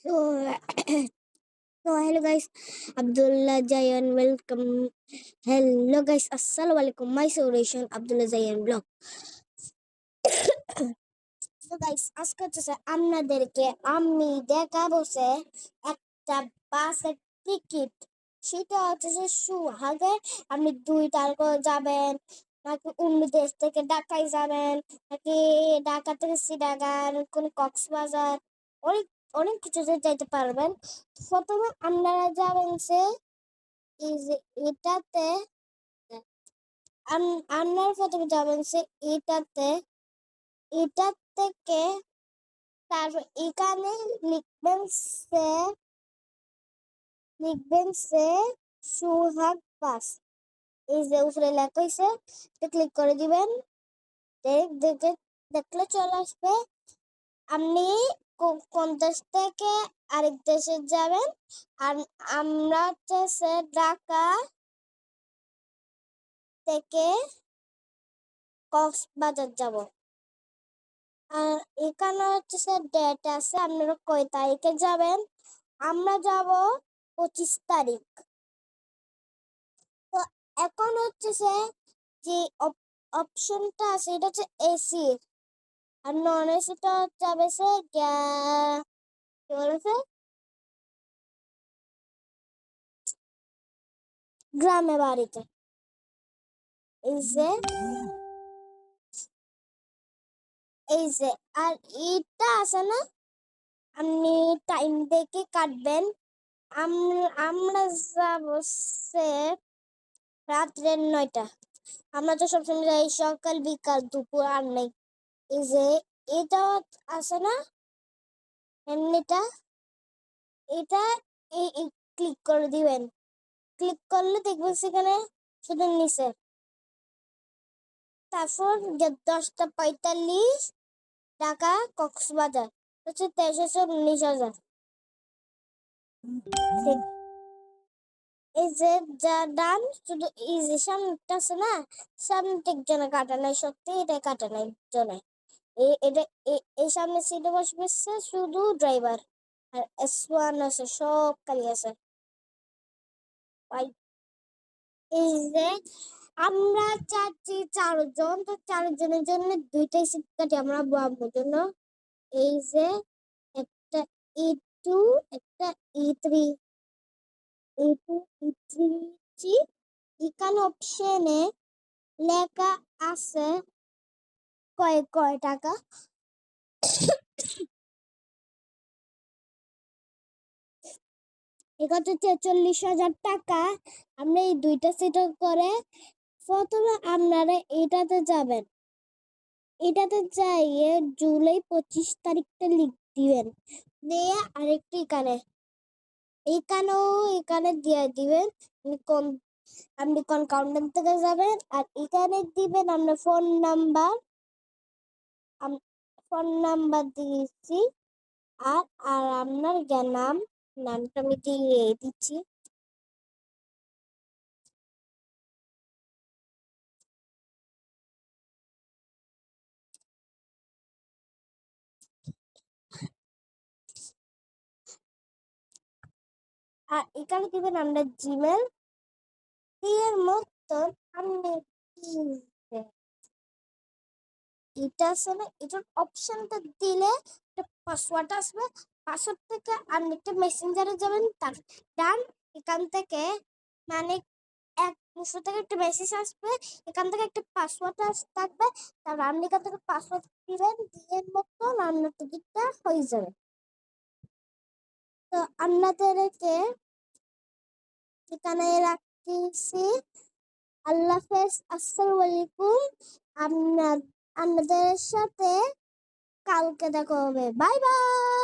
So, hello guys, Abdullah Jayan, welcome. Hello guys, Assalamualaikum. My solution, Abdullah Jayan blog. So guys, আজকে হচ্ছে আপনাদেরকে আমি দেখাবো একটা বাসের টিকিট। সেটা হচ্ছে সুহাগে আপনি 2 তারিখ যাবেন, নাকি অন্য দেশ থেকে ঢাকায় যাবেন, নাকি ঢাকা থেকে শ্রীনগর, কোন কক্সবাজার, অনেক অনেক কিছু যাইতে পারবেন। প্রথমে আপনারা যাবেন এই যে এটাতে, আপনারা প্রথমে যাবেন এটাতে, এটা থেকে তারপর এখানে লিখবেন সে লিখবেন সে সুহাগ বাস। এই যে উপরে লেখা হয়েছে, ক্লিক করে দিবেন। দেখে দেখলে চলে আসবে আপনি কোন দেশ থেকে আরেক দেশে যাবেন। আর আমরা হচ্ছে ঢাকা থেকে কক্সবাজার যাব। আর এখানে হচ্ছে ডেট আছে, আপনারা কয় তারিখে যাবেন। আমরা যাব 25 তারিখ। তো এখন হচ্ছে যে অপশনটা আছে এটা হচ্ছে এসি, আর নন এসিটা যাবে কি বলেছে গ্রামে বাড়িতে। এই যে আর এটা আছে না, আপনি টাইম দেখে কাটবেন। আমরা যাব রাত্রে 9টা। আমরা তো সবসময় যাই সকাল বিকাল দুপুর আর নেই। এই যে এটা আছে না, এমনিটা, এটা ক্লিক করে দিবেন। ক্লিক করলে দেখবেন সেখানে শুধু নিচে, তারপর 10টা 45 ঢাকা কক্সবাজার হচ্ছে 2319,000। এই যে যা ডান, শুধু এই যে সামনেটা আছে না, সামনে জন্য কাটা নাই, সত্যি এটা কাটা নাই জন্য। এটা এই সামনে সিটে বসবে শুধু ড্রাইভার, আর S1 আছে, সব খালি আছে। এই যে আমরা চাচ্ছি 4 জন, তো 4 জনের জন্য 2টাই সিট কাটি আমরা বাবুর জন্য। এই যে একটা E2, একটা E3, E2 E3 এখানে অপশনে লেখা আছে কয় কয় টাকা। এখানে 43,000 টাকা। আমরা এই 2টা সিট করে প্রথমে আপনারা এটাতে যাবেন। এটাতে যাইয়ে জুলাই 25 তারিখটা লিখ দিবেন, দিয়ে আরেকটি এখানে দিয়ে দিবেন আপনি কোন কাউন্টার থেকে যাবেন। আর এখানে দিবেন আপনার ফোন নাম্বার দিয়েছি। আর আর আপনার নামটা আমি দিয়ে দিচ্ছি। আর এখানে দিবেন আমরা জিমেল এর মতন। আপনি এটা আছে না, এটার অপশনটা দিলে একটা পাসওয়ার্ড আসবে। পাসওয়ার্ড থেকে আপনি একটা মেসেঞ্জারে যাবেন, তার ডান এখান থেকে মানে 1 থেকে একটা মেসেজ আসবে, এখান থেকে একটা পাসওয়ার্ড থাকবে। তারপর আপনি এখান থেকে পাসওয়ার্ড দিবেন, দিয়ে মতন আপনার টিকিটটা হয়ে যাবে। তো আপনাদেরকে এখানে রাখতেছি। আল্লাহ হাফেজ, আসসালামু আলাইকুম। আপনাদের সাথে কালকে দেখা হবে। Bye bye.